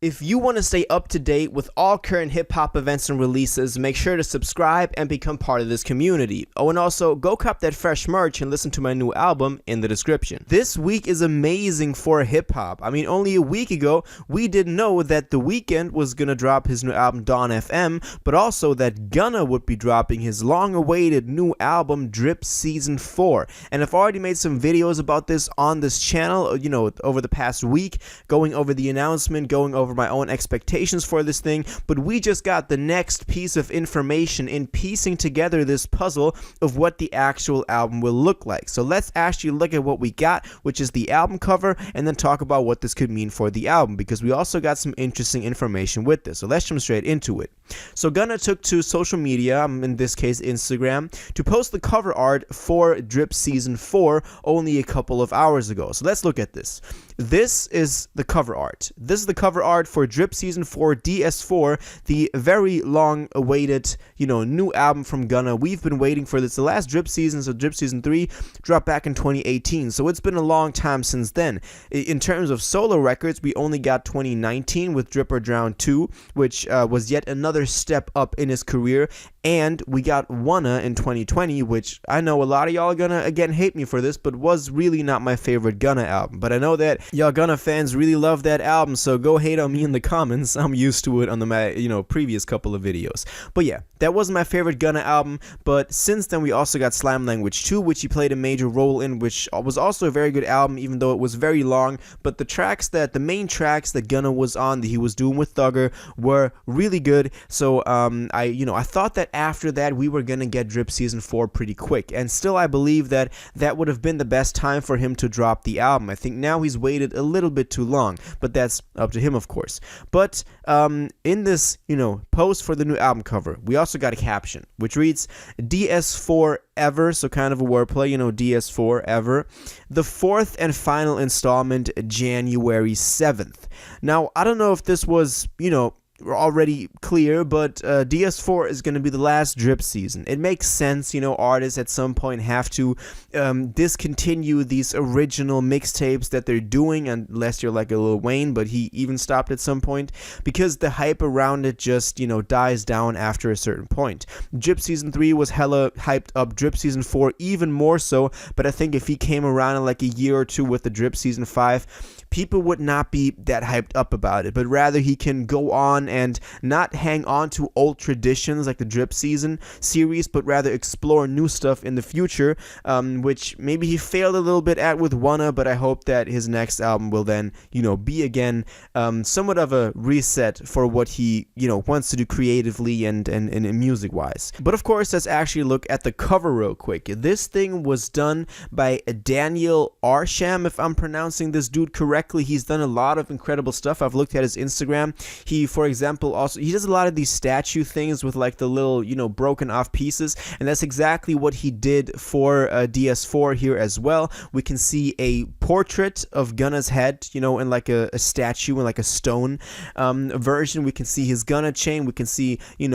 If you want to stay up to date with all current hip-hop events and releases, make sure to subscribe and become part of this community. Oh, and also, go cop that fresh merch and listen to my new album in the description. This week is amazing for hip-hop. I mean, only a week ago, we didn't know that The Weeknd was gonna drop his new album, Dawn FM, but also that Gunna would be dropping his long-awaited new album, Drip Season 4. And I've already made some videos about this on this channel, over the past week, going over the announcement, going over my own expectations for this thing, but we just got the next piece of information in piecing together this puzzle of what the actual album will look like. So let's actually look at what we got, which is the album cover, and then talk about what this could mean for the album, because we also got some interesting information with this. So let's jump straight into it. So Gunna took to social media, in this case Instagram, to post the cover art for Drip Season 4 only a couple of hours ago. So let's look at this. This is the cover art. This is the cover art for Drip Season 4 DS4, the very long awaited, new album from Gunna. We've been waiting for this. The last Drip Season, so Drip Season 3, dropped back in 2018. So it's been a long time since then. In terms of solo records, we only got 2019 with Drip or Drown 2, which was yet another step up in his career. And we got Wanna in 2020, which I know a lot of y'all are gonna, again, hate me for this, but was really not my favorite Gunna album. But I know that y'all Gunna fans really love that album, so go hate on me in the comments. I'm used to it on the previous couple of videos. But yeah, that wasn't my favorite Gunna album, but since then we also got Slime Language 2, which he played a major role in, which was also a very good album, even though it was very long. But the main tracks that Gunna was on, that he was doing with Thugger, were really good. So I thought that after that we were gonna get Drip Season 4 pretty quick, and still I believe that that would have been the best time for him to drop the album. I think now he's waited a little bit too long, but that's up to him, of course. But in this post for the new album cover, we also got a caption which reads DS4 ever, so kind of a wordplay, DS4 ever, the fourth and final installment, January 7th. Now I don't know if this was already clear, but DS4 is going to be the last Drip season. It makes sense, artists at some point have to discontinue these original mixtapes that they're doing, unless you're like a Lil Wayne, but he even stopped at some point, because the hype around it just, dies down after a certain point. Drip Season 3 was hella hyped up, Drip Season 4 even more so, but I think if he came around in like a year or two with the Drip Season 5, people would not be that hyped up about it, but rather he can go on and not hang on to old traditions like the Drip Season series, but rather explore new stuff in the future, which maybe he failed a little bit at with Wanna, but I hope that his next album will then, be again somewhat of a reset for what he, wants to do creatively and music-wise. But of course, let's actually look at the cover real quick. This thing was done by Daniel Arsham, if I'm pronouncing this dude correctly. He's done a lot of incredible stuff. I've looked at his Instagram. He, for example, he does a lot of these statue things with like the little, broken off pieces, and that's exactly what he did for DS4 here as well. We can see a portrait of Gunna's head, in like a statue, in like a stone version. We can see his Gunna chain. We can see, a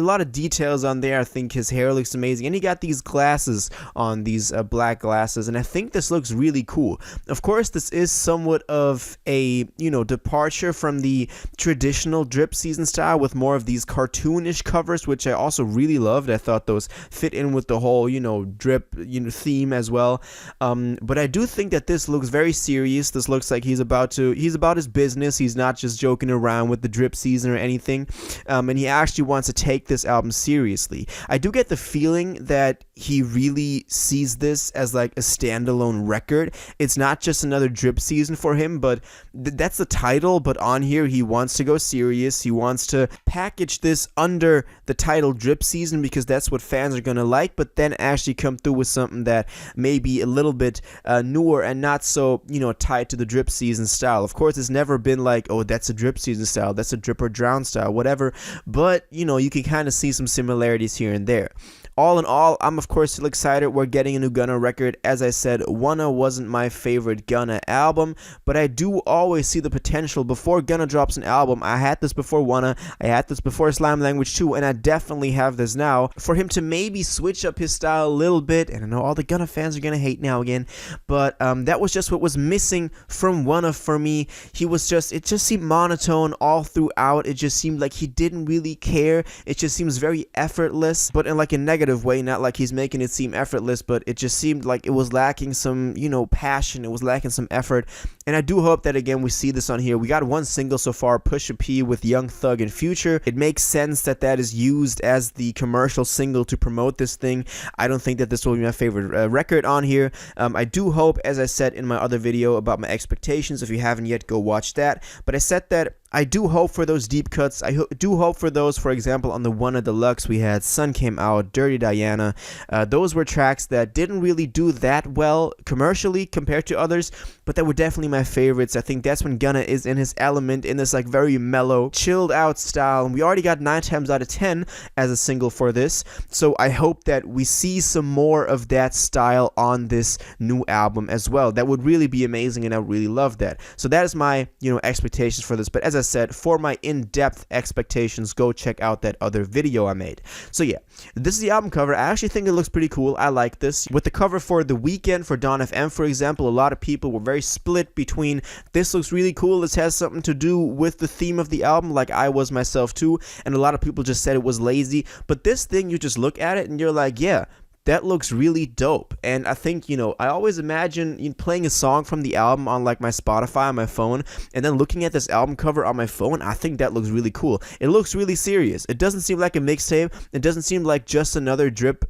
lot of details on there. I think his hair looks amazing, and he got these glasses on, these black glasses, and I think this looks really cool. Of course, this is somewhat of a, departure from the traditional Drip Season style, with more of these cartoonish covers, which I also really loved. I thought those fit in with the whole, drip, theme as well. But I do think that this looks very serious. This looks like he's about his business. He's not just joking around with the Drip Season or anything. And he actually wants to take this album seriously. I do get the feeling that he really sees this as like a standalone record. It's not just another Drip Season for him, but that's the title. But on here, he wants to go serious. He wants to package this under the title Drip Season, because that's what fans are gonna like, but then actually come through with something that may be a little bit newer and not so, tied to the Drip Season style. Of course, it's never been like, oh, that's a Drip Season style, that's a Drip or Drown style, whatever, but, you can kind of see some similarities here and there. All in all, I'm of course still excited we're getting a new Gunna record. As I said, Wanna wasn't my favorite Gunna album, but I do always see the potential before Gunna drops an album. I had this before Wanna, I had this before Slime Language 2, and I definitely have this now, for him to maybe switch up his style a little bit. And I know all the Gunna fans are gonna hate now again, but that was just what was missing from Wanna for me. It just seemed monotone all throughout. It just seemed like he didn't really care. It just seems very effortless, but in like a negative way, not like he's making it seem effortless, but it just seemed like it was lacking some, passion. It was lacking some effort. And I do hope that, again, we see this on here. We got one single so far, Pusha P with Young Thug and Future. It makes sense that that is used as the commercial single to promote this thing. I don't think that this will be my favorite record on here. I do hope, as I said in my other video about my expectations, if you haven't yet, go watch that. But I said that I do hope for those deep cuts. I do hope for those, for example, on the Wanna Deluxe, we had Sun Came Out, Dirty Diana. Those were tracks that didn't really do that well commercially compared to others, but that were definitely my favorites. I think that's when Gunna is in his element, in this like very mellow, chilled out style. And we already got 9 times out of 10 as a single for this. So I hope that we see some more of that style on this new album as well. That would really be amazing, and I would really love that. So that is my, expectations for this. But as I said, for my in-depth expectations, go check out that other video I made. So yeah, this is the album cover. I actually think it looks pretty cool. I like this. With the cover for The Weeknd, for Dawn FM, for example, a lot of people were very split between, this looks really cool, this has something to do with the theme of the album, like I was myself too, and a lot of people just said it was lazy. But this thing, you just look at it and you're like, yeah, that looks really dope. And I think, I always imagine playing a song from the album on like my Spotify on my phone, and then looking at this album cover on my phone. I think that looks really cool. It looks really serious. It doesn't seem like a mixtape. It doesn't seem like just another drip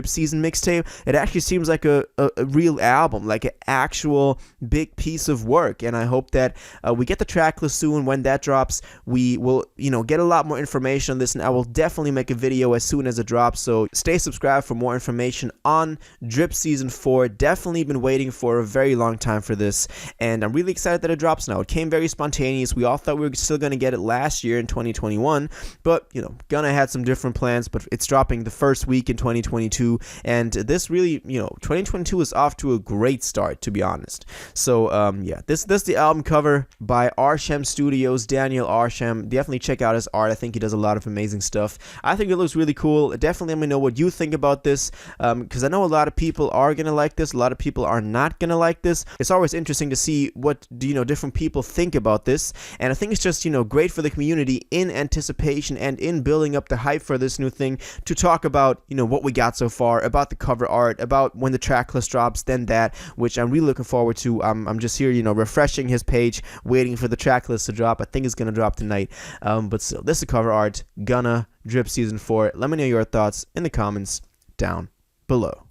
season mixtape. It actually seems like a real album, like an actual big piece of work. And I hope that we get the track list soon. When that drops, we will, get a lot more information on this, and I will definitely make a video as soon as it drops. So stay subscribed for more information on Drip Season 4. Definitely been waiting for a very long time for this, and I'm really excited that it drops now. It came very spontaneous. We all thought we were still going to get it last year in 2021, but Gunna had some different plans. But it's dropping the first week in 2022, and this really, 2022 is off to a great start, to be honest. So yeah, this is the album cover by Arshem Studios, Daniel Arshem. Definitely check out his art. I think he does a lot of amazing stuff. I think it looks really cool. Definitely let me know what you think about this, because I know a lot of people are gonna like this, a lot of people are not gonna like this. It's always interesting to see what different people think about this, and I think it's just great for the community in anticipation and in building up the hype for this new thing, to talk about what we got so far, about the cover art, about when the track list drops, then that, which I'm really looking forward to. I'm just here refreshing his page, waiting for the track list to drop. I think it's gonna drop tonight, but still, this is the cover art, Gunna, Drip Season 4. Let me know your thoughts in the comments down below.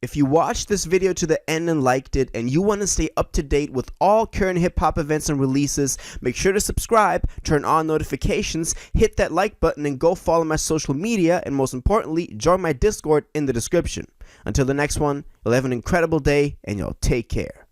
If you watched this video to the end and liked it, and you want to stay up to date with all current hip-hop events and releases, make sure to subscribe, turn on notifications, hit that like button, and go follow my social media, and most importantly, join my Discord in the description. Until the next one, you'll have an incredible day, and you'll take care.